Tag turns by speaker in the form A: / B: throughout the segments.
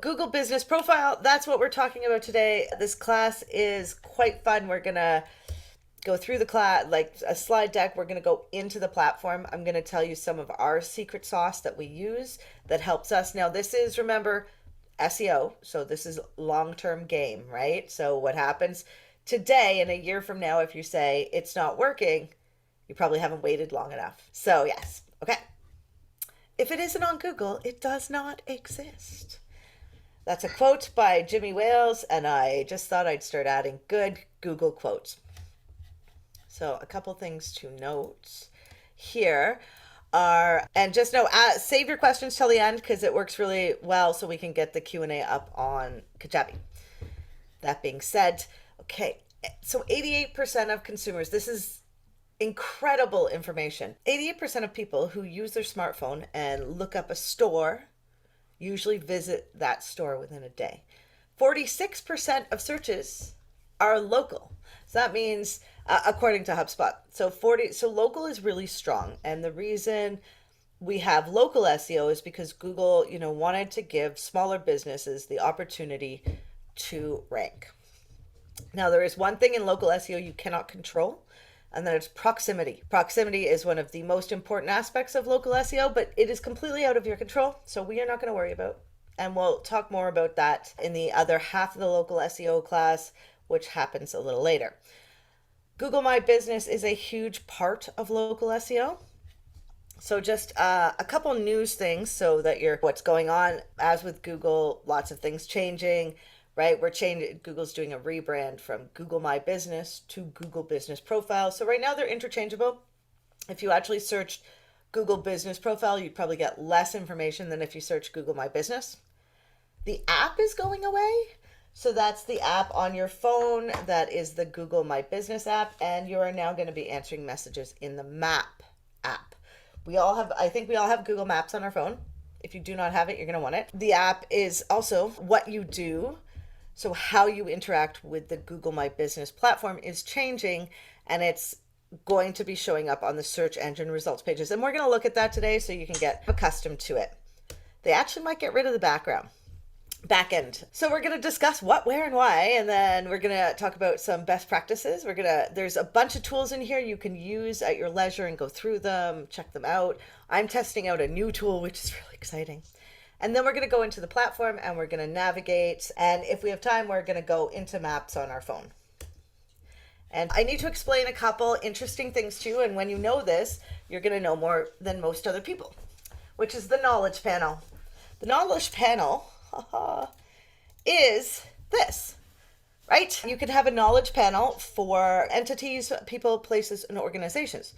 A: Google Business Profile, that's what we're talking about today. This class is quite fun. We're going to go through the class, like a slide deck. We're going to go into the platform. I'm going to tell you some of our secret sauce that we use that helps us. Now, this is, remember, SEO. So this is long-term game, right? So what happens today and a year from now, if you say it's not working, you probably haven't waited long enough. So yes. Okay. If it isn't on Google, it does not exist. That's a quote by Jimmy Wales, and I just thought I'd start adding good Google quotes. So a couple things to note here are, and just know, save your questions till the end because it works really well so we can get the Q&A up on Kajabi. That being said, okay, so 88% of consumers, this is incredible information. 88% of people who use their smartphone and look up a store usually visit that store within a day. 46% of searches are local. So that means, according to HubSpot, so local is really strong. And the reason we have local SEO is because Google, wanted to give smaller businesses the opportunity to rank. Now, there is one thing in local SEO you cannot control, and then it's proximity. Proximity is one of the most important aspects of local SEO, but it is completely out of your control, so we are not going to worry about. And we'll talk more about that in the other half of the local SEO class, which happens a little later. Google My Business is a huge part of local SEO. So just a couple news things so that you're what's going on. As with Google, lots of things changing, right? Google's doing a rebrand from Google My Business to Google Business Profile. So right now they're interchangeable. If you actually searched Google Business Profile, you'd probably get less information than if you search Google My Business. The app is going away. So that's the app on your phone. That is the Google My Business app. And you are now going to be answering messages in the Map app. I think we all have Google Maps on our phone. If you do not have it, you're going to want it. The app is also what you do. So how you interact with the Google My Business platform is changing, and it's going to be showing up on the search engine results pages. And we're going to look at that today so you can get accustomed to it. They actually might get rid of the back end. So we're going to discuss what, where, and why, and then we're going to talk about some best practices. There's a bunch of tools in here you can use at your leisure and go through them, check them out. I'm testing out a new tool, which is really exciting. And then we're going to go into the platform and we're going to navigate. And if we have time, we're going to go into maps on our phone. And I need to explain a couple interesting things too. And when you know this, you're going to know more than most other people, which is the knowledge panel. The knowledge panel is this, right? You can have a knowledge panel for entities, people, places, and organizations.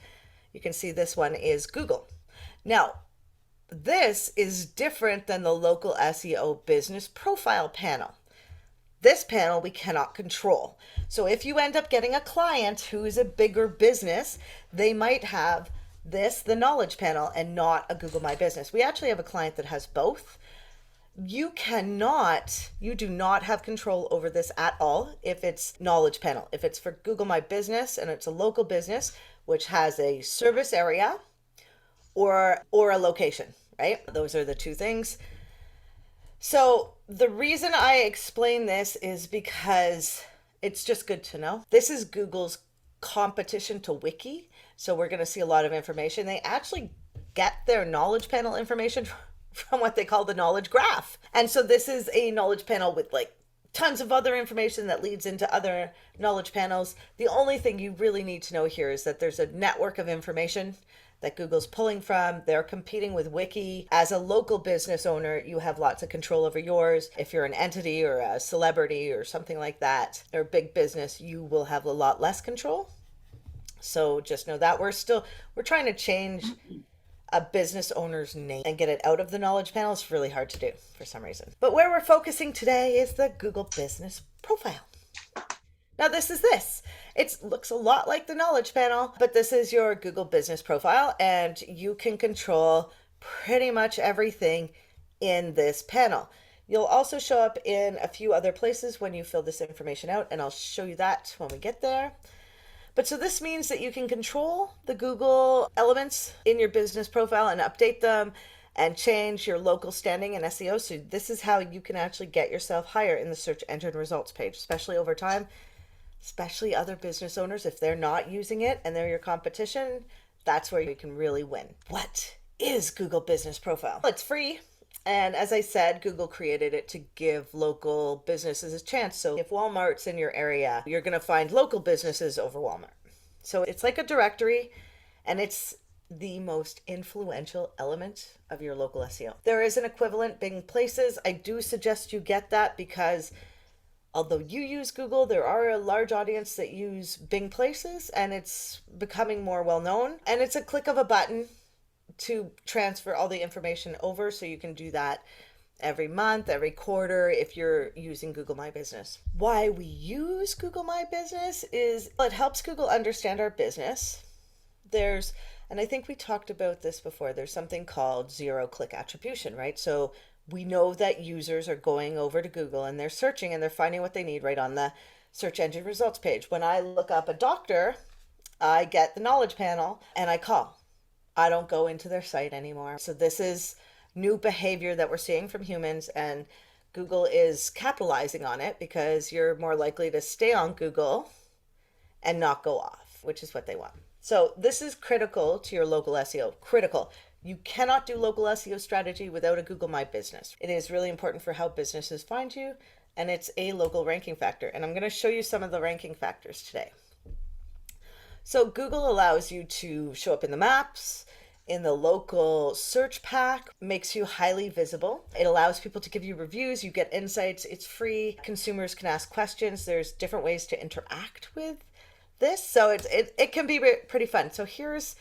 A: You can see this one is Google. Now, this is different than the local SEO business profile panel. This panel we cannot control. So if you end up getting a client who is a bigger business, they might have the knowledge panel, and not a Google My Business. We actually have a client that has both. You do not have control over this at all if it's knowledge panel. If it's for Google My Business and it's a local business, which has a service area or a location, right? Those are the two things. So the reason I explain this is because it's just good to know. This is Google's competition to Wiki. So we're going to see a lot of information. They actually get their knowledge panel information from what they call the knowledge graph. And so this is a knowledge panel with like tons of other information that leads into other knowledge panels. The only thing you really need to know here is that there's a network of information that Google's pulling from. They're competing with Wiki. As a local business owner, you have lots of control over yours. If you're an entity or a celebrity or something like that, or a big business, you will have a lot less control. So just know that we're trying to change a business owner's name and get it out of the knowledge panel. It's really hard to do for some reason. But where we're focusing today is the Google Business Profile. Now this. It looks a lot like the knowledge panel, but this is your Google Business Profile, and you can control pretty much everything in this panel. You'll also show up in a few other places when you fill this information out, and I'll show you that when we get there. But so this means that you can control the Google elements in your business profile and update them, and change your local standing in SEO. So this is how you can actually get yourself higher in the search engine results page, especially over time, especially other business owners. If they're not using it and they're your competition, that's where you can really win. What is Google Business Profile? It's free. And as I said, Google created it to give local businesses a chance. So if Walmart's in your area, you're going to find local businesses over Walmart. So it's like a directory, and it's the most influential element of your local SEO. There is an equivalent, Bing Places. I do suggest you get that because although you use Google, there are a large audience that use Bing Places, and it's becoming more well known. And it's a click of a button to transfer all the information over, so you can do that every month, every quarter if you're using Google My Business. Why we use Google My Business is it helps Google understand our business. And I think we talked about this before, there's something called zero-click attribution, right? So we know that users are going over to Google and they're searching and they're finding what they need right on the search engine results page. When I look up a doctor, I get the knowledge panel and I call. I don't go into their site anymore. So this is new behavior that we're seeing from humans, and Google is capitalizing on it because you're more likely to stay on Google and not go off, which is what they want. So this is critical to your local SEO. Critical. You cannot do local SEO strategy without a Google My Business. It is really important for how businesses find you, and it's a local ranking factor. And I'm going to show you some of the ranking factors today. So Google allows you to show up in the maps, in the local search pack, makes you highly visible. It allows people to give you reviews, you get insights, it's free. Consumers can ask questions. There's different ways to interact with this. So it can be pretty fun. So here's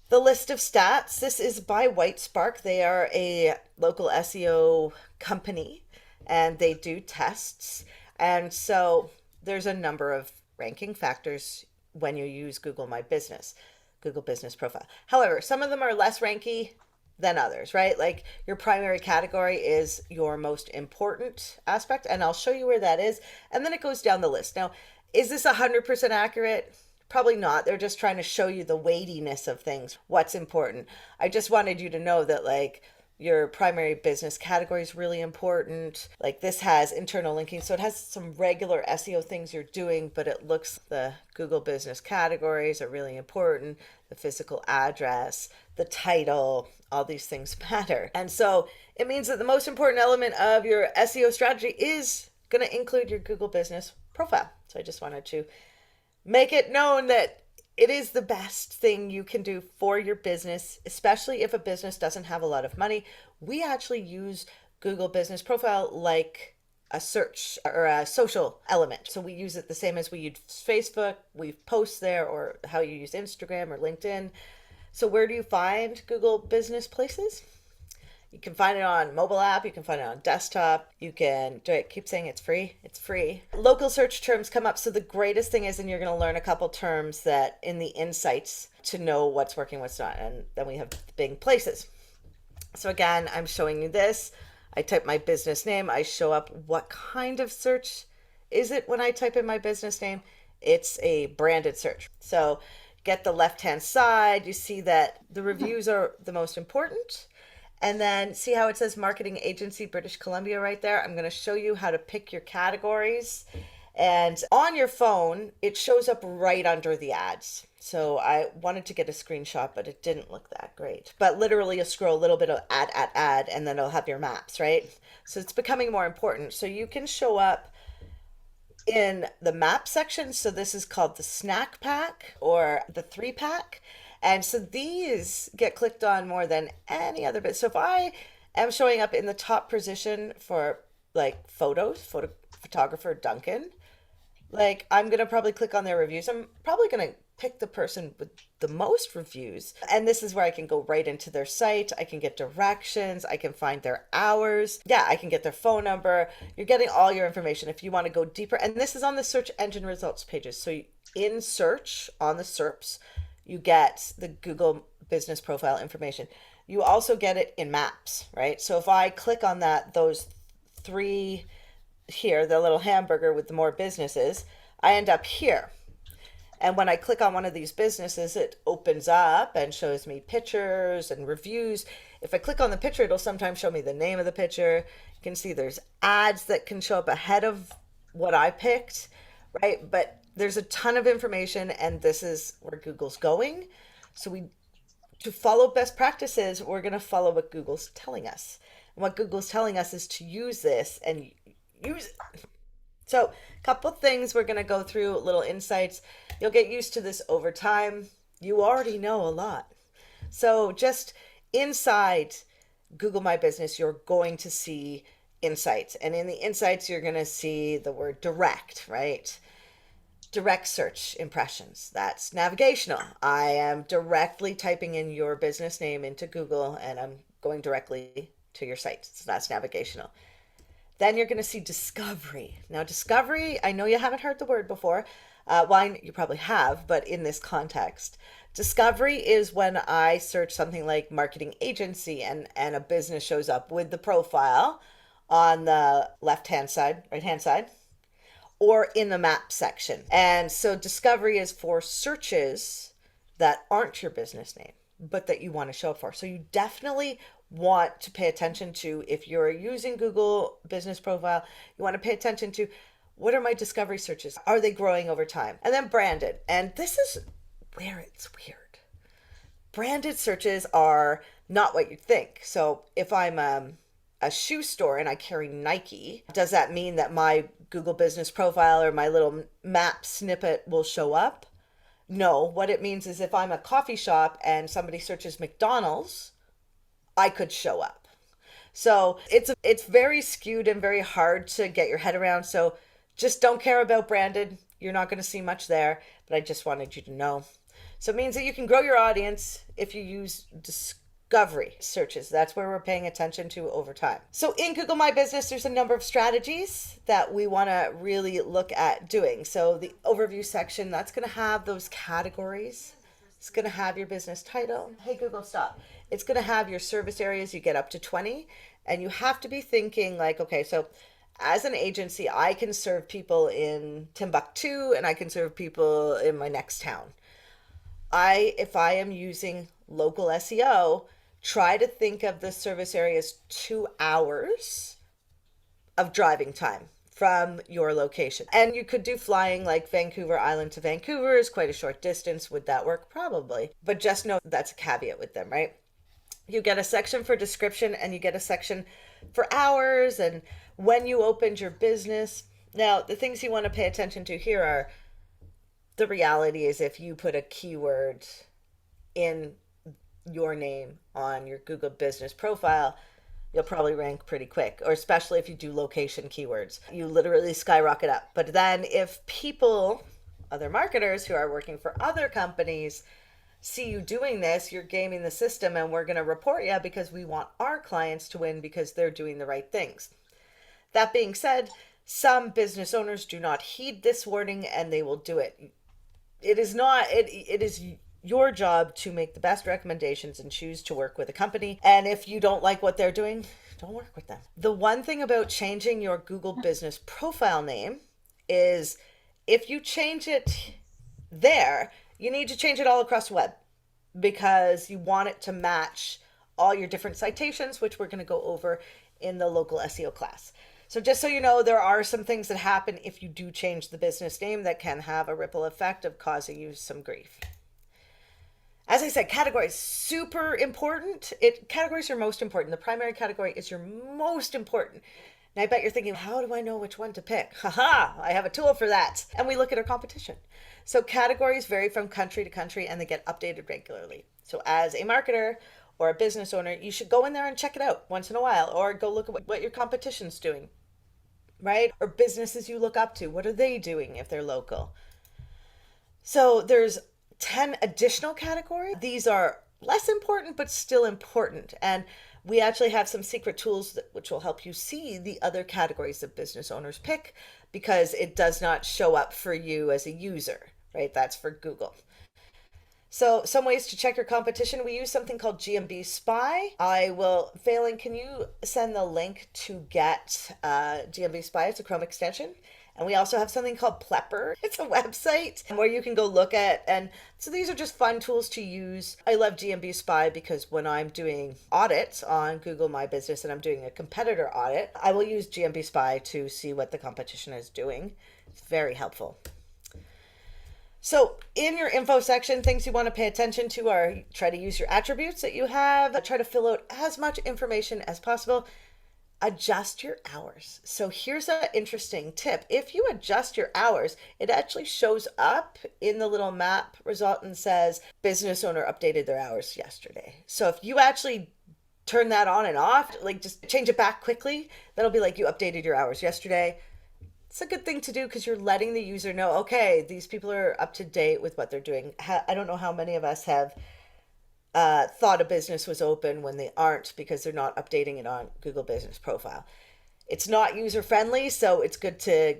A: the list of stats. This is by Whitespark. They are a local SEO company and they do tests. And so there's a number of ranking factors when you use Google My Business, Google Business Profile. However, some of them are less ranky than others, right? Like your primary category is your most important aspect, and I'll show you where that is. And then it goes down the list. Now, is this 100% accurate? Probably not. They're just trying to show you the weightiness of things, what's important. I just wanted you to know that like your primary business category is really important. Like this has internal linking, so it has some regular SEO things you're doing, but it looks the Google business categories are really important. The physical address, the title, all these things matter. And so it means that the most important element of your SEO strategy is going to include your Google business profile. So I just wanted to make it known that it is the best thing you can do for your business, especially if a business doesn't have a lot of money. We actually use Google Business Profile like a search or a social element. So we use it the same as we use Facebook, we post there, or how you use Instagram or LinkedIn. So where do you find Google Business Places? You can find it on mobile app. You can find it on desktop. You can keep saying it's free. It's free. Local search terms come up. So the greatest thing is, and you're going to learn a couple terms that in the insights to know what's working, what's not. And then we have Bing Places. So again, I'm showing you this. I type my business name. I show up. What kind of search is it when I type in my business name? It's a branded search. So get the left-hand side. You see that the reviews are the most important. And then see how it says marketing agency, British Columbia right there? I'm going to show you how to pick your categories. And on your phone, it shows up right under the ads. So I wanted to get a screenshot, but it didn't look that great. But literally you'll scroll a little bit of ad, and then it'll have your maps, right? So it's becoming more important. So you can show up in the map section. So this is called the snack pack or the 3-pack. And so these get clicked on more than any other bit. So if I am showing up in the top position for like photographer Duncan, like I'm going to probably click on their reviews. I'm probably going to pick the person with the most reviews. And this is where I can go right into their site. I can get directions. I can find their hours. Yeah, I can get their phone number. You're getting all your information if you want to go deeper. And this is on the search engine results pages. So in search on the SERPs, you get the Google Business Profile information. You also get it in maps, right? So if I click on those 3 here, the little hamburger with the more businesses, I end up here. And when I click on one of these businesses, it opens up and shows me pictures and reviews. If I click on the picture, it'll sometimes show me the name of the picture. You can see there's ads that can show up ahead of what I picked, right? But there's a ton of information, and this is where Google's going. So to follow best practices, we're going to follow what Google's telling us. And what Google's telling us is to use this and use it. So, a couple things we're going to go through, little insights. You'll get used to this over time. You already know a lot. So, just inside Google My Business, you're going to see insights. And in the insights, you're going to see the word direct, right? Direct search impressions. That's navigational. I am directly typing in your business name into Google and I'm going directly to your site. So that's navigational. Then you're going to see discovery. Now, discovery, I know you haven't heard the word before. Well, you probably have, but in this context, discovery is when I search something like marketing agency and a business shows up with the profile on the left-hand side, right-hand side, or in the map section. And so discovery is for searches that aren't your business name, but that you want to show up for. So you definitely want to pay attention to, if you're using Google Business Profile, you want to pay attention to, what are my discovery searches? Are they growing over time? And then branded. And this is where it's weird. Branded searches are not what you think. So if I'm a shoe store and I carry Nike, does that mean that my Google Business Profile or my little map snippet will show up? No. What it means is if I'm a coffee shop and somebody searches McDonald's, I could show up. So it's very skewed and very hard to get your head around. So just don't care about branded. You're not going to see much there, but I just wanted you to know. So it means that you can grow your audience if you use discovery searches. That's where we're paying attention to over time. So in Google My Business, there's a number of strategies that we want to really look at doing. So the overview section, that's going to have those categories. It's going to have your business title. Hey, Google, stop. It's going to have your service areas. You get up to 20. And you have to be thinking like, okay, so as an agency, I can serve people in Timbuktu and I can serve people in my next town. If I am using local SEO, try to think of the service areas 2 hours of driving time from your location. And you could do flying, like Vancouver Island to Vancouver is quite a short distance. Would that work? Probably. But just know that's a caveat with them, right? You get a section for description and you get a section for hours and when you opened your business. Now, the things you want to pay attention to here are, the reality is if you put a keyword in your name on your Google Business Profile, you'll probably rank pretty quick, or especially if you do location keywords, you literally skyrocket up. But then if people, other marketers who are working for other companies, see you doing this, you're gaming the system and we're going to report you because we want our clients to win because they're doing the right things. That being said, some business owners do not heed this warning and they will do it. It is your job to make the best recommendations and choose to work with a company. And if you don't like what they're doing, don't work with them. The one thing about changing your Google Business Profile name is if you change it there, you need to change it all across the web because you want it to match all your different citations, which we're going to go over in the local SEO class. So just so you know, there are some things that happen if you do change the business name that can have a ripple effect of causing you some grief. As I said, categories, super important. Categories are most important. The primary category is your most important. And I bet you're thinking, how do I know which one to pick? Haha, I have a tool for that. And we look at our competition. So categories vary from country to country and they get updated regularly. So as a marketer or a business owner, you should go in there and check it out once in a while, or go look at what your competition's doing, right? Or businesses you look up to, what are they doing if they're local? So there's 10 additional categories. These are less important, but still important. And we actually have some secret tools which will help you see the other categories that business owners pick because it does not show up for you as a user, right? That's for Google. So some ways to check your competition. We use something called GMB Spy. Failing, can you send the link to get GMB Spy? It's a Chrome extension. And we also have something called Plepper. It's a website where you can go look at. And so these are just fun tools to use. I love GMB Spy because when I'm doing audits on Google My Business and I'm doing a competitor audit, I will use GMB Spy to see what the competition is doing. It's very helpful. So in your info section, things you want to pay attention to are try to use your attributes that you have, try to fill out as much information as possible, adjust your hours. So here's an interesting tip. If you adjust your hours, it actually shows up in the little map result and says business owner updated their hours yesterday. So if you actually turn that on and off, like just change it back quickly, that'll be like you updated your hours yesterday. It's a good thing to do because you're letting the user know, okay, these people are up to date with what they're doing. I don't know how many of us have thought a business was open when they aren't because they're not updating it on Google Business Profile. It's not user friendly, so it's good to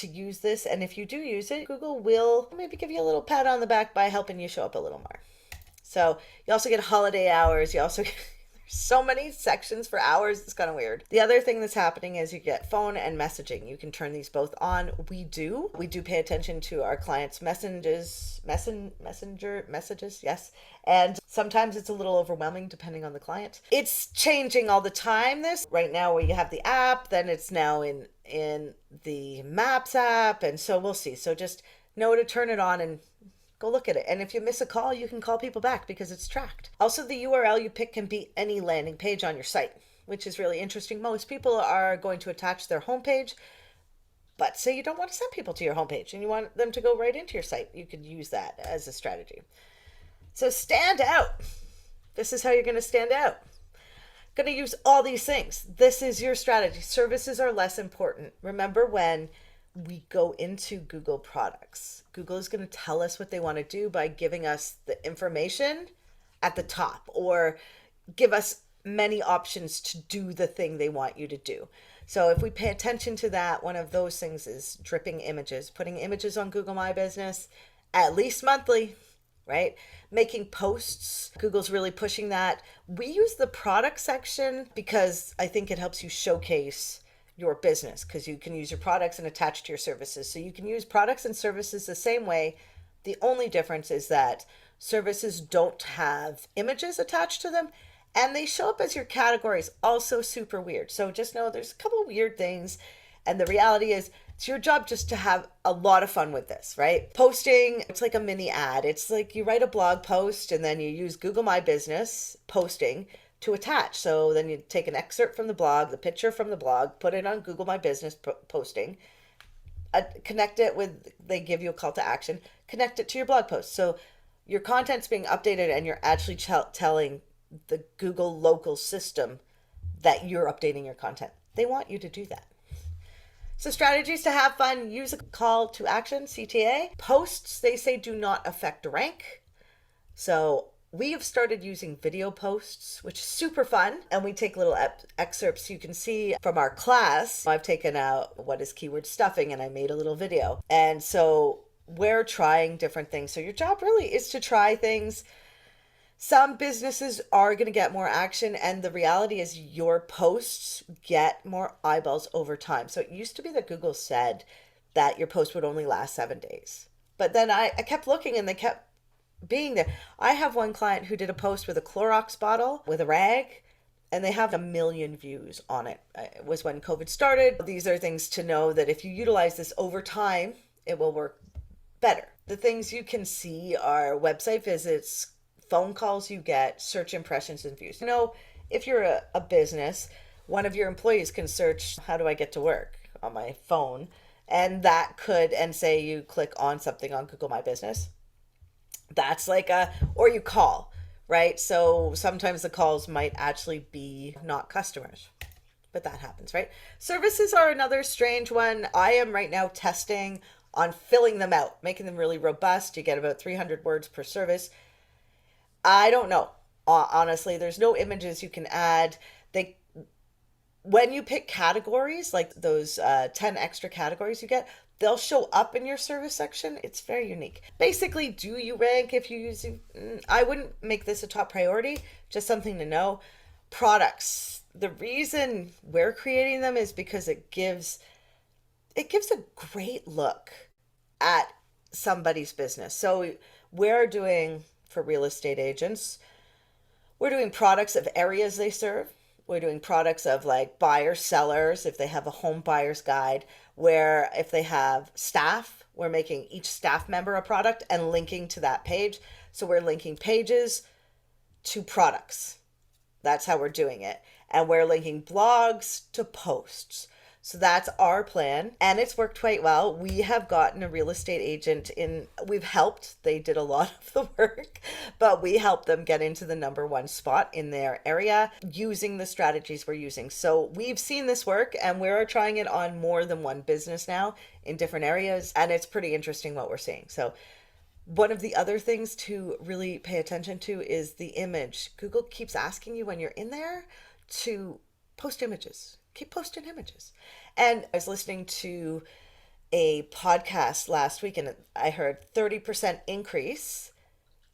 A: use this. And if you do use it, Google will maybe give you a little pat on the back by helping you show up a little more. So you also get holiday hours. You also so many sections for hours. It's kind of weird. The other thing that's happening is you get phone and messaging. You can turn these both on. We do pay attention to our clients' messenger messages. Yes. And sometimes it's a little overwhelming depending on the client. It's changing all the time. This right now where you have the app, then it's now in the Maps app. And so we'll see. So just know to turn it on and go look at it. And if you miss a call, you can call people back because it's tracked. Also, the URL you pick can be any landing page on your site, which is really interesting. Most people are going to attach their homepage, but say you don't want to send people to your homepage and you want them to go right into your site. You could use that as a strategy. So stand out. This is how you're going to stand out. Going to use all these things. This is your strategy. Services are less important. Remember when we go into Google products, Google is going to tell us what they want to do by giving us the information at the top or give us many options to do the thing they want you to do. So if we pay attention to that, one of those things is dripping images, putting images on Google My Business at least monthly, right? Making posts. Google's really pushing that. We use the product section because I think it helps you showcase your business because you can use your products and attach to your services. So you can use products and services the same way. The only difference is that services don't have images attached to them and they show up as your categories. Also super weird. So just know there's a couple weird things. And the reality is it's your job just to have a lot of fun with this, right? Posting, it's like a mini ad. It's like you write a blog post and then you use Google My Business posting to attach. So then you take an excerpt from the blog, the picture from the blog, put it on Google My Business posting, connect it with, they give you a call to action, connect it to your blog post. So your content's being updated and you're actually telling the Google local system that you're updating your content. They want you to do that. So strategies to have fun, use a call to action, CTA. Posts, they say, do not affect rank. So we have started using video posts, which is super fun. And we take little excerpts you can see from our class. I've taken out what is keyword stuffing and I made a little video. And so we're trying different things. So your job really is to try things. Some businesses are going to get more action. And the reality is your posts get more eyeballs over time. So it used to be that Google said that your post would only last 7 days. But then I kept looking and they kept being there. I have one client who did a post with a Clorox bottle with a rag and they have 1 million views on it. It was when COVID started. These are things to know that if you utilize this over time, it will work better. The things you can see are website visits, phone calls you get, search impressions and views. You know, if you're a business, one of your employees can search, how do I get to work on my phone? And that could, and say you click on something on Google My Business. That's like or you call, right? So sometimes the calls might actually be not customers, but that happens, right? Services are another strange one. I am right now testing on filling them out, making them really robust. You get about 300 words per service. I don't know. Honestly, there's no images you can add. When you pick categories, like those 10 extra categories you get, they'll show up in your service section. It's very unique. Basically, do you rank if you use it? I wouldn't make this a top priority, just something to know. Products. The reason we're creating them is because it gives it gives a great look at somebody's business. So we're doing, for real estate agents, we're doing products of areas they serve. We're doing products of like buyers, sellers, if they have a home buyer's guide, where if they have staff, we're making each staff member a product and linking to that page. So we're linking pages to products. That's how we're doing it. And we're linking blogs to posts. So that's our plan. And it's worked quite well. We have gotten a real estate agent in, we've helped. They did a lot of the work, but we helped them get into the number one spot in their area using the strategies we're using. So we've seen this work and we're trying it on more than one business now in different areas. And it's pretty interesting what we're seeing. So one of the other things to really pay attention to is the image. Google keeps asking you when you're in there to post images. Keep posting images. And I was listening to a podcast last week and I heard 30% increase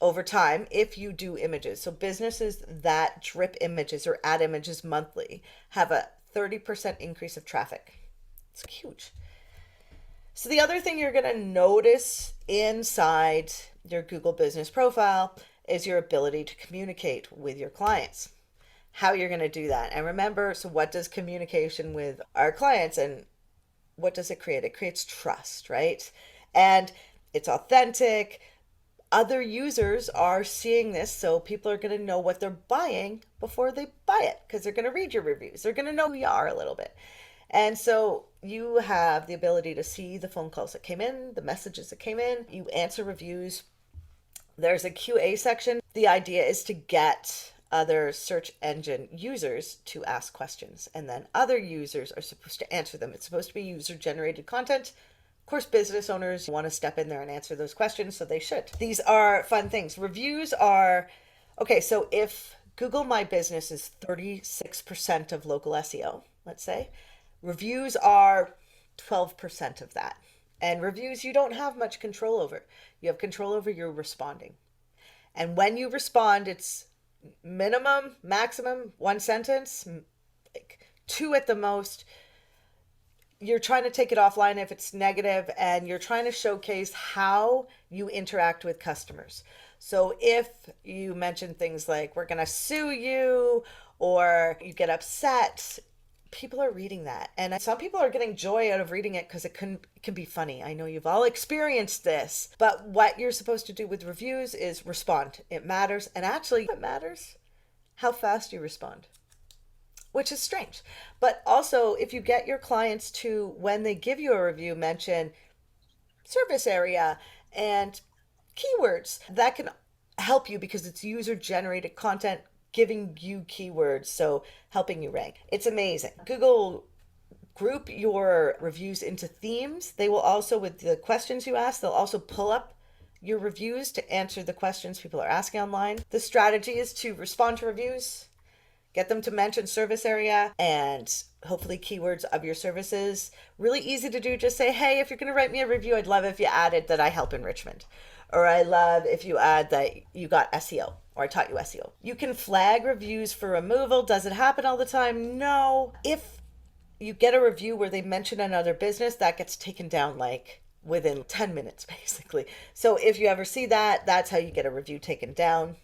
A: over time if you do images. So businesses that drip images or add images monthly have a 30% increase of traffic. It's huge. So the other thing you're going to notice inside your Google business profile is your ability to communicate with your clients, how you're going to do that. And remember, so what does communication with our clients and what does it create? It creates trust, right? And it's authentic. Other users are seeing this, so people are going to know what they're buying before they buy it because they're going to read your reviews. They're going to know who you are a little bit. And so you have the ability to see the phone calls that came in, the messages that came in, you answer reviews. There's a QA section. The idea is to get other search engine users to ask questions, and then other users are supposed to answer them. It's supposed to be user generated content. Of course, business owners want to step in there and answer those questions, so they should. These are fun things. Reviews are, okay, so if Google My Business is 36% of local SEO, let's say, reviews are 12% of that. And reviews you don't have much control over. You have control over your responding. And when you respond, it's minimum, maximum, one sentence, like two at the most. You're trying to take it offline if it's negative, and you're trying to showcase how you interact with customers. So if you mention things like, we're going to sue you, or you get upset, people are reading that. And some people are getting joy out of reading it because it can be funny. I know you've all experienced this, but what you're supposed to do with reviews is respond. It matters. And actually, it matters how fast you respond, which is strange. But also, if you get your clients to, when they give you a review, mention service area and keywords, that can help you because it's user generated content giving you keywords, so helping you rank. It's amazing. Google will group your reviews into themes. They will also, with the questions you ask, they'll also pull up your reviews to answer the questions people are asking online. The strategy is to respond to reviews, get them to mention service area and hopefully keywords of your services. Really easy to do. Just say, hey, if you're going to write me a review, I'd love if you added that I help in Richmond. Or I love if you add that you got SEO, or I taught you SEO. You can flag reviews for removal. Does it happen all the time? No. If you get a review where they mention another business, that gets taken down like within 10 minutes, basically. So if you ever see that, that's how you get a review taken down.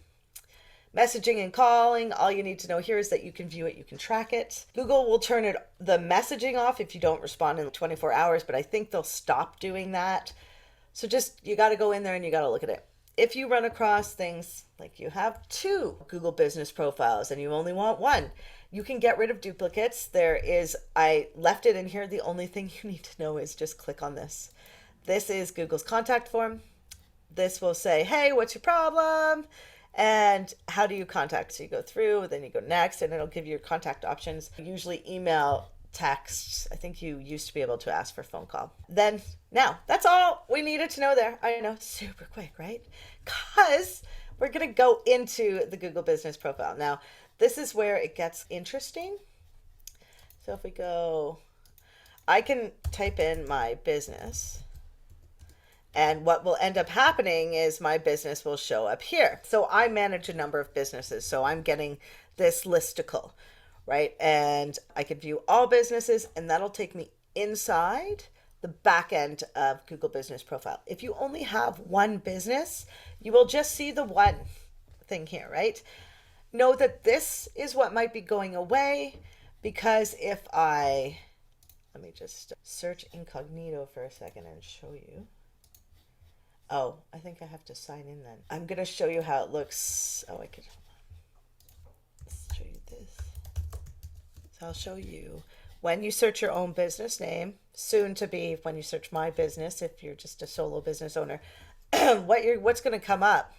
A: Messaging and calling, all you need to know here is that you can view it, you can track it. Google will turn the messaging off if you don't respond in 24 hours, but I think they'll stop doing that. So just, you got to go in there and you got to look at it. If you run across things like you have 2 Google business profiles and you only want 1, you can get rid of duplicates. I left it in here. The only thing you need to know is just click on this. This is Google's contact form. This will say, hey, what's your problem? And how do you contact? So you go through, then you go next, and it'll give you your contact options. Usually email, texts. I think you used to be able to ask for a phone call. Then, now, that's all we needed to know there. I know, super quick, right? Because we're going to go into the Google Business Profile. Now, this is where it gets interesting. So if we go, I can type in my business. And what will end up happening is my business will show up here. So I manage a number of businesses. So I'm getting this listicle, right? And I can view all businesses, and that'll take me inside the back end of Google Business Profile. If you only have one business, you will just see the one thing here, right? Know that this is what might be going away, because if let me just search incognito for a second and show you. Oh, I think I have to sign in then. I'm going to show you how it looks. Oh, I could show you this. So I'll show you when you search your own business name, soon to be when you search my business, if you're just a solo business owner, what's going to come up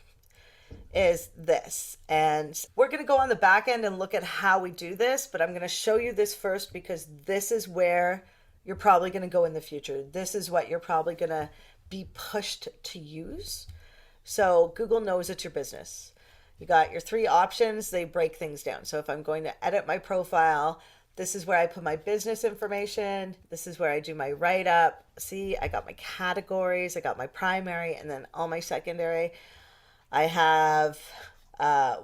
A: is this. And we're going to go on the back end and look at how we do this, but I'm going to show you this first because this is where you're probably going to go in the future. This is what you're probably going to be pushed to use. So Google knows it's your business. You got your three options. They break things down. So if I'm going to edit my profile, this is where I put my business information. This is where I do my write-up. See, I got my categories. I got my primary and then all my secondary. I have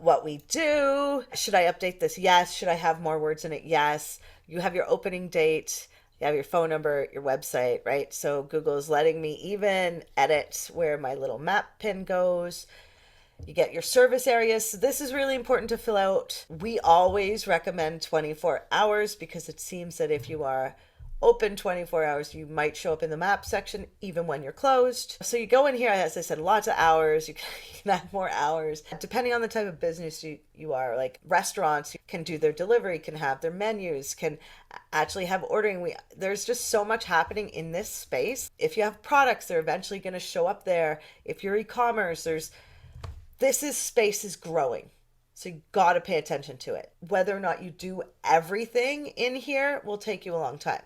A: what we do. Should I update this? Yes. Should I have more words in it? Yes. You have your opening date. You have your phone number, your website, right? So Google is letting me even edit where my little map pin goes. You get your service areas. So this is really important to fill out. We always recommend 24 hours because it seems that if you are open 24 hours, you might show up in the map section even when you're closed. So you go in here, as I said, lots of hours. You can add more hours. Depending on the type of business you are, like restaurants can do their delivery, can have their menus, can actually have ordering. There's just so much happening in this space. If you have products, they're eventually going to show up there. If you're e-commerce, space is growing. So you got to pay attention to it. Whether or not you do everything in here will take you a long time.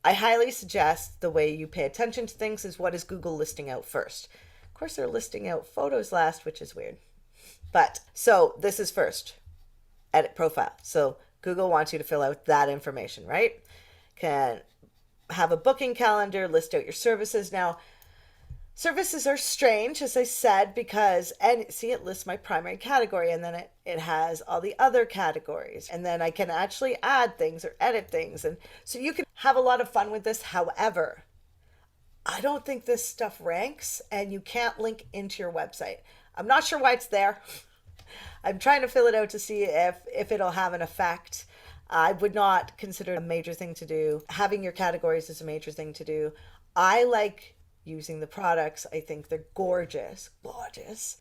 A: I highly suggest the way you pay attention to things is what is Google listing out first. Of course, they're listing out photos last, which is weird. But so this is first, edit profile. So Google wants you to fill out that information, right? Can have a booking calendar, list out your services. Now, services are strange, as I said, because, and see, it lists my primary category and then it has all the other categories. And then I can actually add things or edit things. And so you can have a lot of fun with this. However, I don't think this stuff ranks and you can't link into your website. I'm not sure why it's there. I'm trying to fill it out to see if it'll have an effect. I would not consider it a major thing to do. Having your categories is a major thing to do. I like using the products. I think they're gorgeous.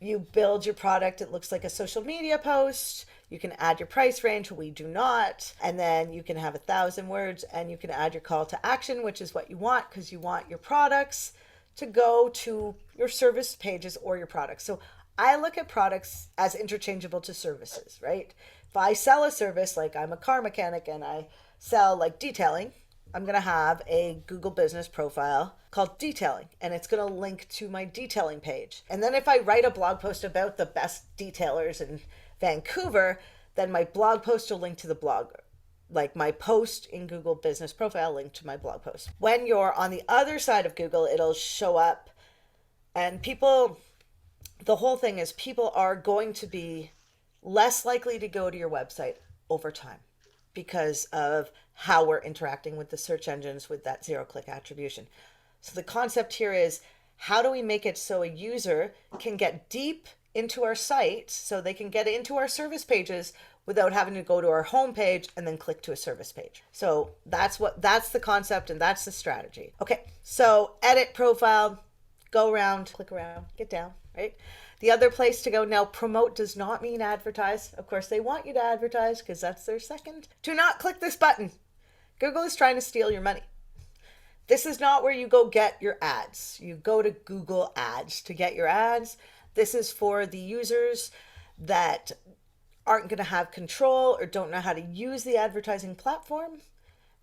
A: You build your product. It looks like a social media post. You can add your price range. We do not. And then you can have 1,000 words and you can add your call to action, which is what you want because you want your products to go to your service pages or your products. So I look at products as interchangeable to services, right? If I sell a service, like I'm a car mechanic and I sell like detailing, I'm going to have a Google Business Profile called detailing, and it's going to link to my detailing page. And then if I write a blog post about the best detailers in Vancouver, then my blog post will link to the blog. Like my post in Google Business Profile link to my blog post. When you're on the other side of Google, it'll show up and the whole thing is people are going to be less likely to go to your website over time because of how we're interacting with the search engines with that zero-click attribution. So the concept here is, how do we make it so a user can get deep into our site so they can get into our service pages without having to go to our home page and then click to a service page? So that's the concept and that's the strategy. Okay, so edit profile, go around, click around, get down, right? The other place to go now, promote does not mean advertise. Of course, they want you to advertise because that's their second. Do not click this button. Google is trying to steal your money. This is not where you go get your ads. You go to Google Ads to get your ads. This is for the users that aren't going to have control or don't know how to use the advertising platform.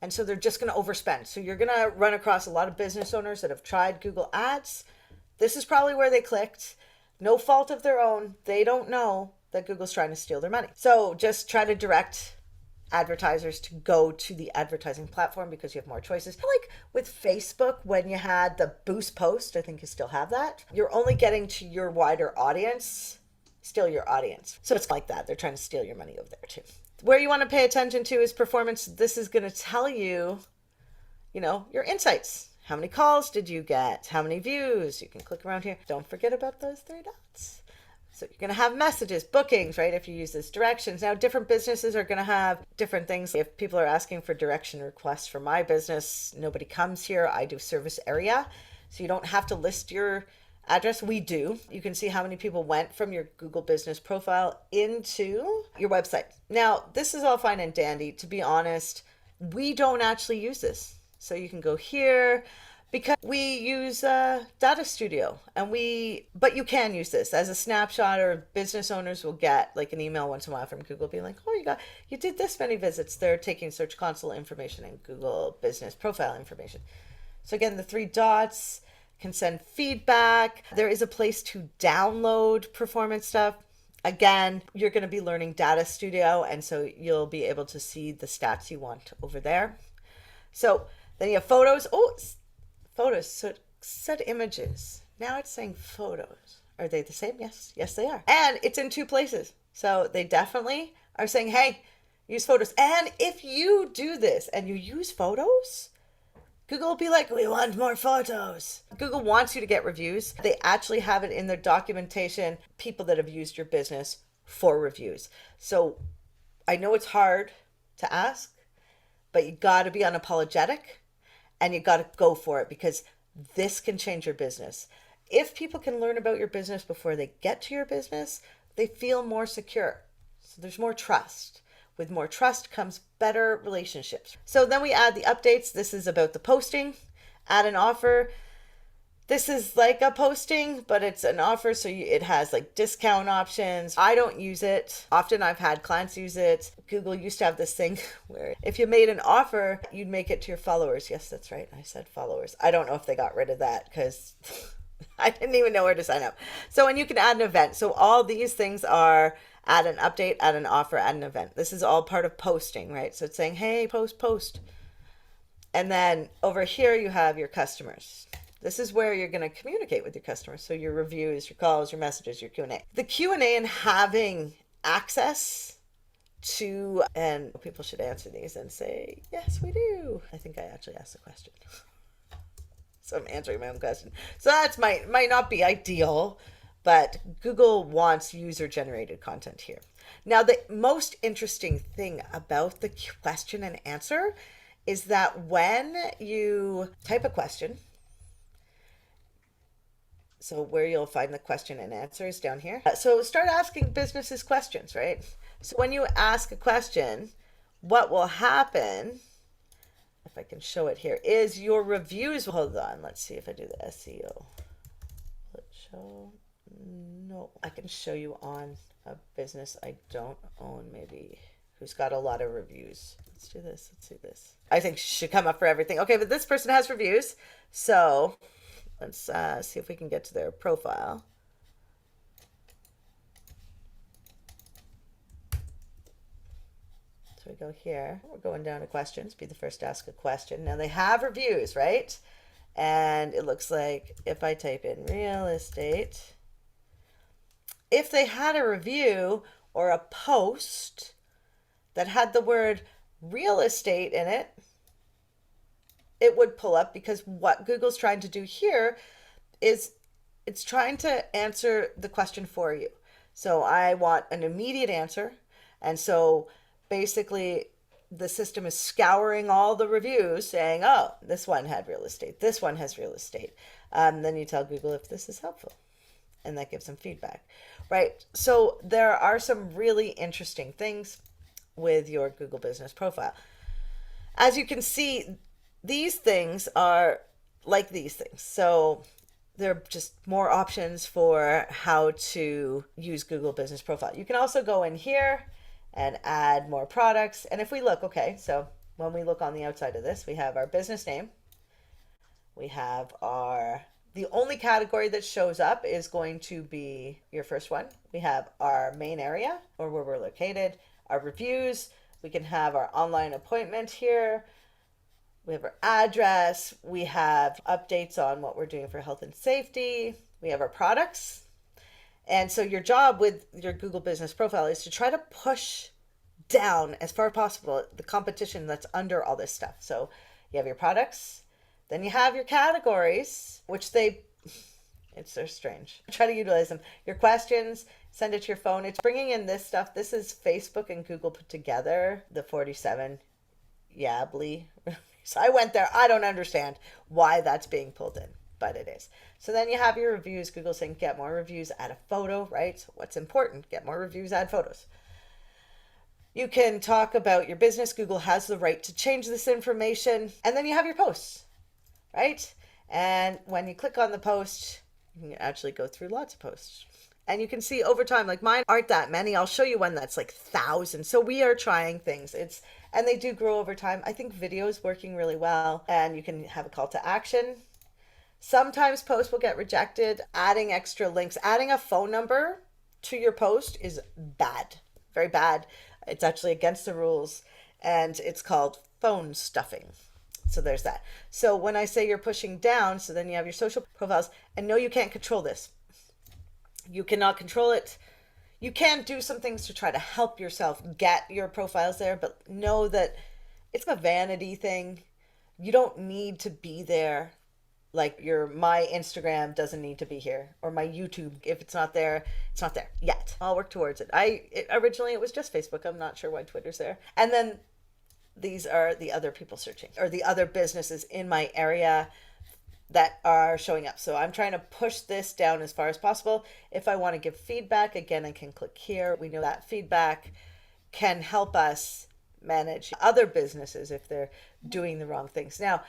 A: And so they're just going to overspend. So you're going to run across a lot of business owners that have tried Google Ads. This is probably where they clicked. No fault of their own. They don't know that Google's trying to steal their money. So just try to direct advertisers to go to the advertising platform because you have more choices. Like with Facebook, when you had the boost post, I think you still have that. You're only getting to your wider audience, still your audience. So it's like that. They're trying to steal your money over there too. Where you want to pay attention to is performance. This is going to tell you, your insights. How many calls did you get? How many views? You can click around here. Don't forget about those three dots. So you're going to have messages, bookings, right? If you use this directions. Now, different businesses are going to have different things. If people are asking for direction requests for my business, nobody comes here. I do service area. So you don't have to list your address. We do. You can see how many people went from your Google business profile into your website. Now, this is all fine and dandy. To be honest, we don't actually use this. So you can go here because we use Data Studio but you can use this as a snapshot, or business owners will get like an email once in a while from Google being like, oh, you did this many visits. They're taking Search Console information and Google business profile information. So again, the three dots can send feedback. There is a place to download performance stuff. Again, you're going to be learning Data Studio, and so you'll be able to see the stats you want over there. So then you have photos. Oh, photos. So it said images. Now it's saying photos. Are they the same? Yes. Yes, they are. And it's in two places. So they definitely are saying, hey, use photos. And if you do this and you use photos, Google will be like, we want more photos. Google wants you to get reviews. They actually have it in their documentation, people that have used your business for reviews. So I know it's hard to ask, but you got to be unapologetic and you got to go for it, because this can change your business. If people can learn about your business before they get to your business, they feel more secure. So there's more trust. With more trust comes better relationships. So then we add the updates. This is about the posting. Add an offer. This is like a posting, but it's an offer, so it has like discount options. I don't use it. Often I've had clients use it. Google used to have this thing where if you made an offer, you'd make it to your followers. Yes, that's right. I said followers. I don't know if they got rid of that because I didn't even know where to sign up. So, and you can add an event. So all these things are add an update, add an offer, add an event. This is all part of posting, right? So it's saying, hey, post. And then over here you have your customers. This is where you're going to communicate with your customers. So your reviews, your calls, your messages, your Q&A. The Q&A and having access to, and people should answer these and say, yes, we do. I think I actually asked the question. So I'm answering my own question. So that's might not be ideal, but Google wants user-generated content here. Now, the most interesting thing about the question and answer is that when you type a question, so where you'll find the question and answer is down here. So start asking businesses questions, right? So when you ask a question, what will happen, if I can show it here, is your reviews. Hold on, let's see if I do the SEO. Let's show. No, I can show you on a business I don't own, maybe, who's got a lot of reviews. Let's do this. Let's do this. I think should come up for everything. Okay, but this person has reviews. So let's see if we can get to their profile. So we go here. We're going down to questions. Be the first to ask a question. Now they have reviews, right? And it looks like if I type in real estate, if they had a review or a post that had the word real estate in it, it would pull up, because what Google's trying to do here is it's trying to answer the question for you. So I want an immediate answer. And so basically the system is scouring all the reviews saying, oh, this one had real estate. This one has real estate. Then you tell Google if this is helpful, and that gives them feedback, right? So there are some really interesting things with your Google business profile. As you can see, these things are like these things. So there are just more options for how to use Google business profile. You can also go in here and add more products. And if we look, okay, so when we look on the outside of this, we have our business name. We have the only category that shows up is going to be your first one. We have our main area, or where we're located, our reviews. We can have our online appointment here. We have our address. We have updates on what we're doing for health and safety. We have our products. And so your job with your Google business profile is to try to push down as far as possible the competition that's under all this stuff. So you have your products. Then you have your categories, which they're strange. Try to utilize them. Your questions, send it to your phone. It's bringing in this stuff. This is Facebook and Google put together, the 47 Yably. So I went there. I don't understand why that's being pulled in, but it is. So then you have your reviews. Google saying get more reviews, add a photo, right? So what's important? Get more reviews, add photos. You can talk about your business. Google has the right to change this information. And then you have your posts, right? And when you click on the post, you can actually go through lots of posts. And you can see over time, like mine aren't that many. I'll show you one that's like thousands. So we are trying things. And they do grow over time. I think video is working really well. And you can have a call to action. Sometimes posts will get rejected. Adding extra links, adding a phone number to your post is bad, very bad. It's actually against the rules, and it's called phone stuffing. So there's that. So when I say you're pushing down, so then you have your social profiles, and no, you can't control this. You cannot control it. You can do some things to try to help yourself get your profiles there, but know that it's a vanity thing. You don't need to be there. Like my Instagram doesn't need to be here, or my YouTube, if it's not there, it's not there yet. I'll work towards it. Originally it was just Facebook. I'm not sure why Twitter's there. And then these are the other people searching, or the other businesses in my area that are showing up. So I'm trying to push this down as far as possible. If I want to give feedback, again, I can click here. We know that feedback can help us manage other businesses if they're doing the wrong things. Now,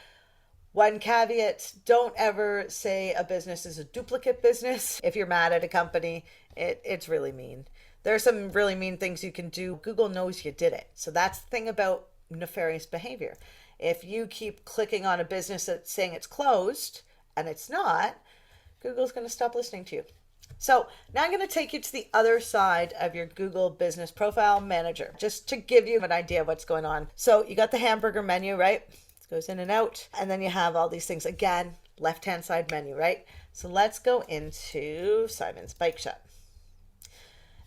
A: one caveat, don't ever say a business is a duplicate business. If you're mad at a company, it's really mean. There are some really mean things you can do. Google knows you did it. So that's the thing about nefarious behavior. If you keep clicking on a business that's saying it's closed and it's not, Google's going to stop listening to you. So now I'm going to take you to the other side of your Google Business Profile Manager, just to give you an idea of what's going on. So you got the hamburger menu, right? Goes in and out, and then you have all these things again, left hand side menu, right? So let's go into Simon's Bike Shop.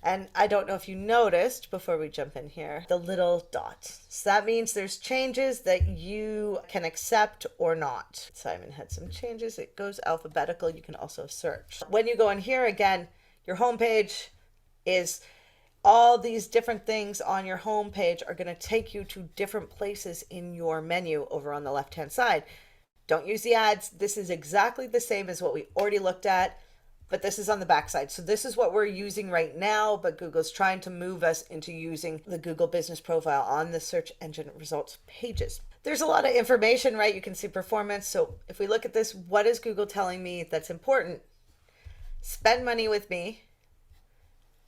A: And I don't know if you noticed before we jump in here, the little dot. So that means there's changes that you can accept or not. Simon had some changes. It goes alphabetical. You can also search. When you go in here again, your homepage is all these different things on your home page are going to take you to different places in your menu over on the left hand side. Don't use the ads. This is exactly the same as what we already looked at, but this is on the back side. So this is what we're using right now, but Google's trying to move us into using the Google Business Profile on the search engine results pages. There's a lot of information, right? You can see performance. So if we look at this, what is Google telling me that's important? Spend money with me.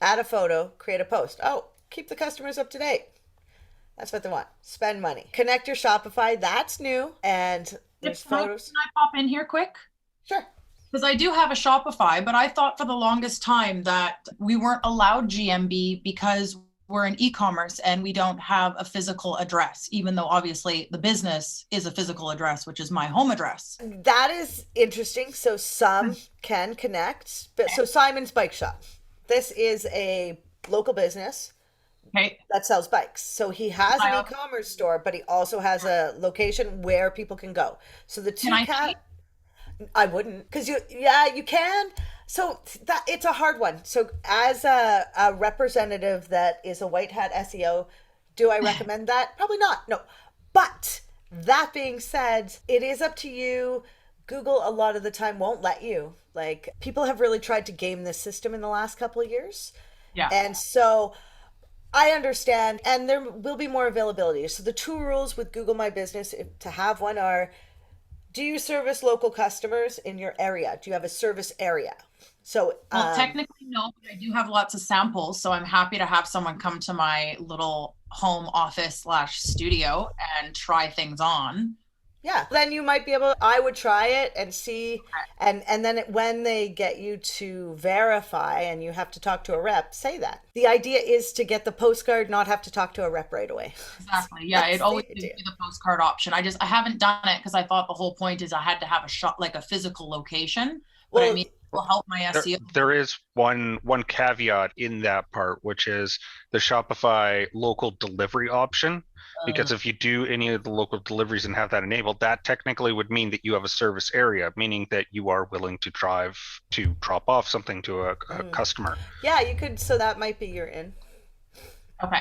A: Add a photo, create a post. Oh, keep the customers up to date. That's what they want. Spend money. Connect your Shopify. That's new. And there's photos.
B: Can I pop in here quick?
A: Sure.
B: Because I do have a Shopify, but I thought for the longest time that we weren't allowed GMB because we're in e-commerce and we don't have a physical address, even though obviously the business is a physical address, which is my home address.
A: That is interesting. So some can connect. But so Simon's Bike Shop. This is a local business that sells bikes. So he has an e-commerce store, but he also has a location where people can go. So the two I wouldn't, because you can. So that it's a hard one. So as a representative that is a white hat SEO, do I recommend that? Probably not. No. But that being said, it is up to you. Google a lot of the time won't let you. Like, people have really tried to game this system in the last couple of years.
B: Yeah.
A: And so I understand, and there will be more availability. So the two rules with Google My Business to have one are, do you service local customers in your area? Do you have a service area? So
B: well, technically no, but I do have lots of samples. So I'm happy to have someone come to my little home office / studio and try things on.
A: Yeah, then you might be able, I would try it and see, and then when they get you to verify and you have to talk to a rep, say that. The idea is to get the postcard, not have to talk to a rep right away.
B: Exactly. Yeah, it always gives you the postcard option. I haven't done it because I thought the whole point is I had to have a shop, like a physical location. But well, I mean, it will help my SEO.
C: There is one caveat in that part, which is the Shopify local delivery option. Because if you do any of the local deliveries and have that enabled, that technically would mean that you have a service area, meaning that you are willing to drive to drop off something to a customer.
A: Yeah, you could. So that might be your in.
B: Okay,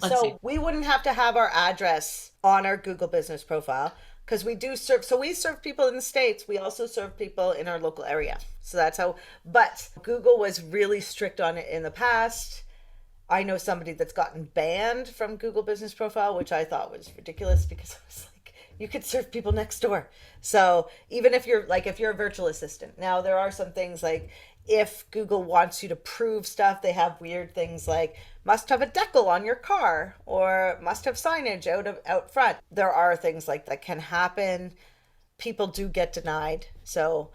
B: let's see.
A: So we wouldn't have to have our address on our Google business profile because we do serve. So we serve people in the States. We also serve people in our local area. So that's how, but Google was really strict on it in the past. I know somebody that's gotten banned from Google business profile, which I thought was ridiculous because I was like, you could serve people next door. So even if you're like, if you're a virtual assistant, now there are some things like if Google wants you to prove stuff, they have weird things like must have a decal on your car or must have signage out front. There are things like that can happen. People do get denied. So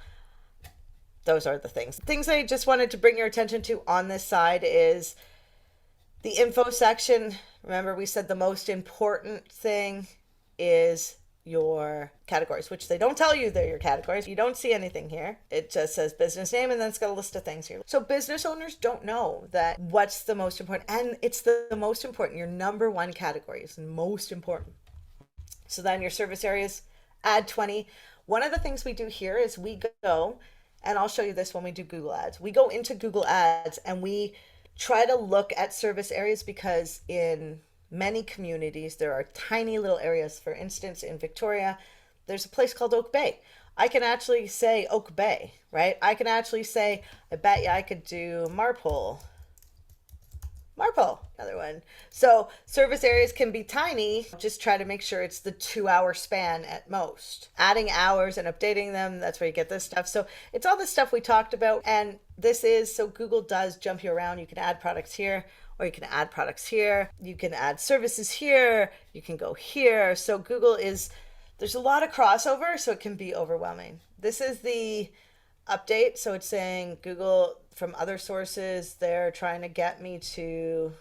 A: those are the things I just wanted to bring your attention to on this side is the info section. Remember, we said the most important thing is your categories, which they don't tell you they're your categories. You don't see anything here. It just says business name and then it's got a list of things here. So business owners don't know that what's the most important. And it's the most important. Your number one category is the most important. So then your service areas, add 20. One of the things we do here is we go, and I'll show you this when we do Google Ads. We go into Google Ads and we try to look at service areas because in many communities there are tiny little areas. For instance, in Victoria, there's a place called Oak Bay. I can actually say Oak Bay, right? I can actually say, I bet you I could do Marpole. Another one. So service areas can be tiny. Just try to make sure it's the 2-hour span at most. Adding hours and updating them, that's where you get this stuff. So it's all the stuff we talked about. And this is, so Google does jump you around. You can add products here, or you can add products here. You can add services here. You can go here. So Google is, there's a lot of crossover, so it can be overwhelming. This is the update. So it's saying Google from other sources, they're trying to get me to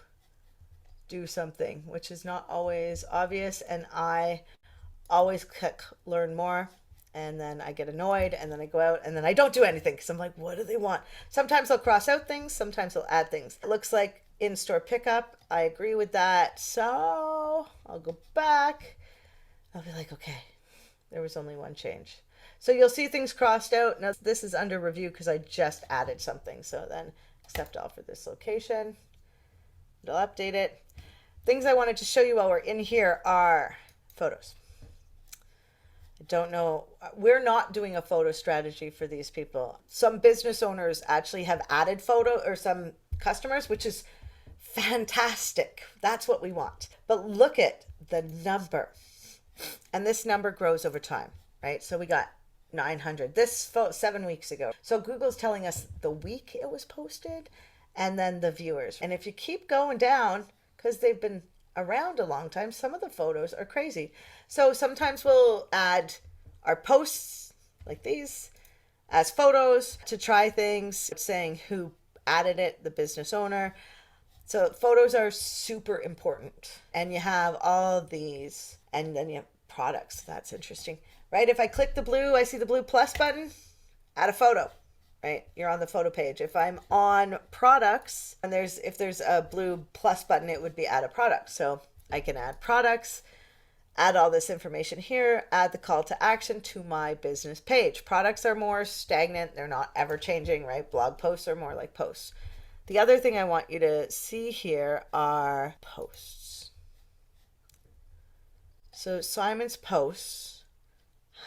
A: do something, which is not always obvious. And I always click learn more. And then I get annoyed and then I go out and then I don't do anything because I'm like, what do they want? Sometimes they'll cross out things. Sometimes they'll add things. It looks like in-store pickup. I agree with that. So I'll go back. I'll be like, okay, there was only one change. So you'll see things crossed out. Now this is under review because I just added something. So then accept all for this location. It'll update it. Things I wanted to show you while we're in here are photos. I don't know. We're not doing a photo strategy for these people. Some business owners actually have added photo, or some customers, which is fantastic. That's what we want. But look at the number. And this number grows over time, right? So we got 900. This 7 weeks ago. So Google's telling us the week it was posted and then the viewers. And if you keep going down, because they've been around a long time, some of the photos are crazy. So sometimes we'll add our posts like these as photos to try things, saying who added it, the business owner. So photos are super important. And you have all these, and then you have products. That's interesting, right? If I click the blue, I see the blue plus button, add a photo, right? You're on the photo page. If I'm on products and if there's a blue plus button, it would be add a product. So I can add products, add all this information here, add the call to action to my business page. Products are more stagnant. They're not ever changing, right? Blog posts are more like posts. The other thing I want you to see here are posts. So Simon's posts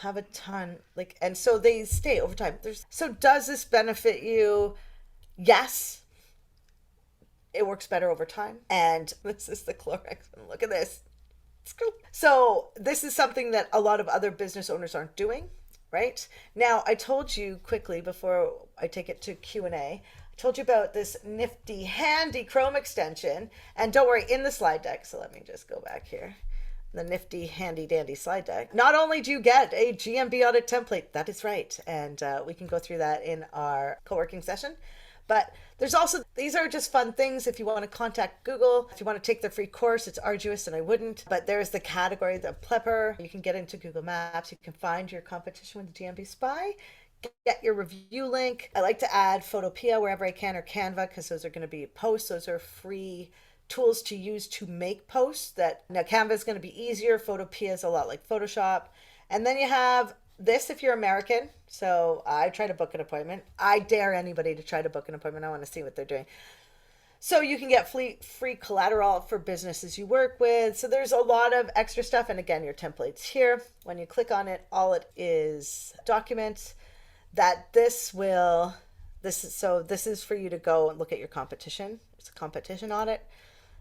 A: have a ton, like, and so they stay over time. So does this benefit you? Yes. It works better over time. And this is the Clorox. Look at this. It's cool. So this is something that a lot of other business owners aren't doing, right? Now, I told you quickly before I take it to Q&A, I told you about this nifty, handy Chrome extension. And don't worry, in the slide deck, so let me just go back here. The nifty, handy, dandy slide deck. Not only do you get a GMB audit template, that is right, and we can go through that in our co-working session, but there's also, these are just fun things if you want to contact Google. If you want to take the free course, it's arduous and I wouldn't, but there's the category, the Plepper. You can get into Google Maps. You can find your competition with the GMB Spy. Get your review link. I like to add Photopea wherever I can, or Canva, because those are going to be posts. Those are free tools to use to make posts. That now Canva is going to be easier. Photopea is a lot like Photoshop. And then you have this if you're American. So I try to book an appointment. I dare anybody to try to book an appointment. I want to see what they're doing. So you can get free collateral for businesses you work with. So there's a lot of extra stuff. And again, your templates here. When you click on it, all it is documents that this is for you to go and look at your competition. It's a competition audit.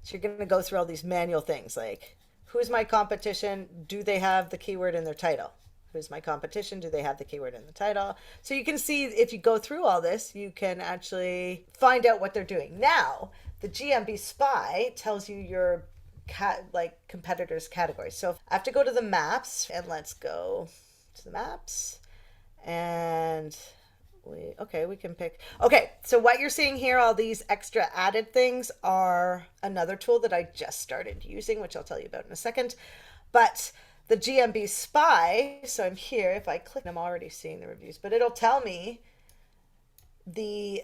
A: So you're going to go through all these manual things like, who's my competition? Do they have the keyword in their title? Who's my competition? Do they have the keyword in the title? So you can see if you go through all this, you can actually find out what they're doing. Now, the GMB Spy tells you your competitors' categories. So I have to go to the maps, and let's go to the maps. And we can pick. Okay, so what you're seeing here, all these extra added things are another tool that I just started using, which I'll tell you about in a second. But the GMB Spy, so I'm here, if I click, I'm already seeing the reviews, but it'll tell me the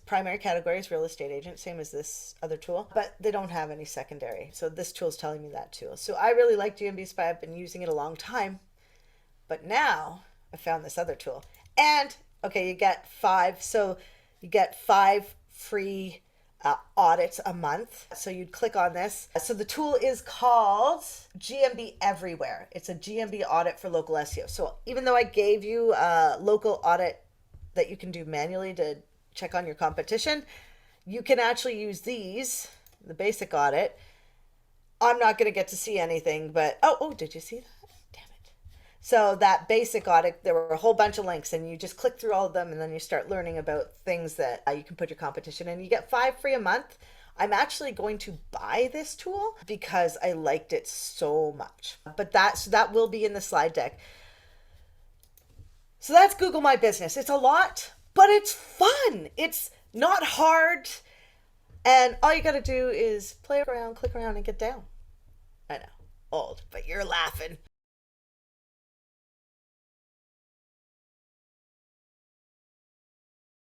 A: primary category is real estate agent, same as this other tool, but they don't have any secondary. So this tool is telling me that too. So I really like GMB Spy. I've been using it a long time, but now I found this other tool. And okay, you get 5. So you get 5 free audits a month. So you'd click on this. So the tool is called GMB Everywhere. It's a GMB audit for local SEO. So even though I gave you a local audit that you can do manually to check on your competition, you can actually use these, the basic audit. I'm not going to get to see anything, but oh, did you see that? So that basic audit, there were a whole bunch of links, and you just click through all of them, and then you start learning about things that you can put your competition in. You get 5 free a month. I'm actually going to buy this tool because I liked it so much. But that will be in the slide deck. So that's Google My Business. It's a lot, but it's fun. It's not hard. And all you got to do is play around, click around, and get down. I know, old, but you're laughing.